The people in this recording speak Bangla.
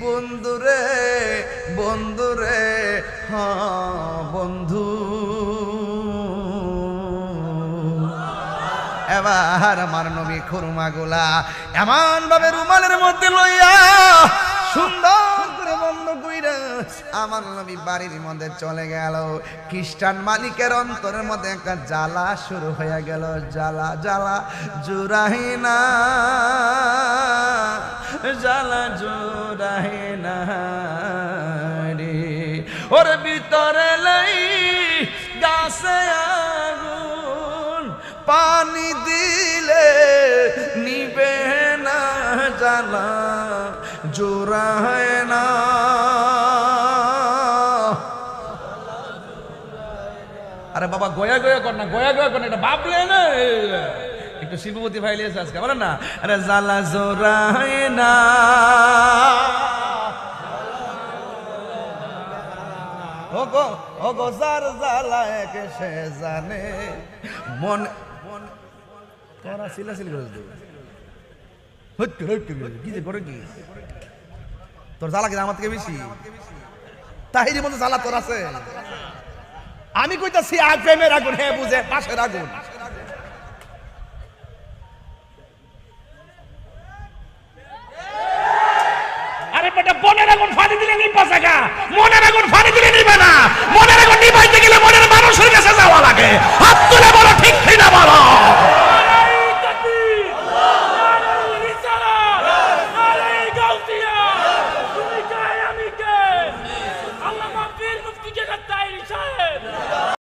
বন্ধুরে বন্ধুরে হ্যাঁ বন্ধু, এবার আমার নবী খুরমাগুলা এমন ভাবে রুমালের মধ্যে লইয়া সুন্দর করে বন্ধ কইরা আমার নবী বাড়ির মধ্যে চলে গেল। খ্রিস্টান মালিকের অন্তরের মধ্যে একটা জ্বালা শুরু হয়ে গেল, জ্বালা জ্বালা জুড়াই না, জ্বালা জুড়াই না রে, ওর ভিতরে লাই গাছে আগুন, পানি দিলে নিবে না, জ্বালা জোড়ায় না। আরে বাবা গয়া গয়া কর না, গয়া গয়া কর না, এটা বাবলে না, একটু শিল্পপতি ভাইলে আজকে বলেন না, আরে জ্বালা জোড়ায় না, ওগো ওগো যার জ্বালা একে সে জানে। মন তোরা সিলাসিলি করে দেবে, কি যে করে কি তোর জ্বালা কি আমার থেকে বেশি? তাহিরি মধ্যে জ্বালা তোর আছে। আমি কইতাছি আগ প্রেমের আগুন, হ্যাঁ বুঝে পাশের আগুন। আরে বেটা বনের আগুন ফানি দিলে নিবা জায়গা, মনের আগুন ফানি দিলে নিবে না, মনের আগুন নিবাইতে গেলে মনের মানুষের কাছে যাওয়া লাগে।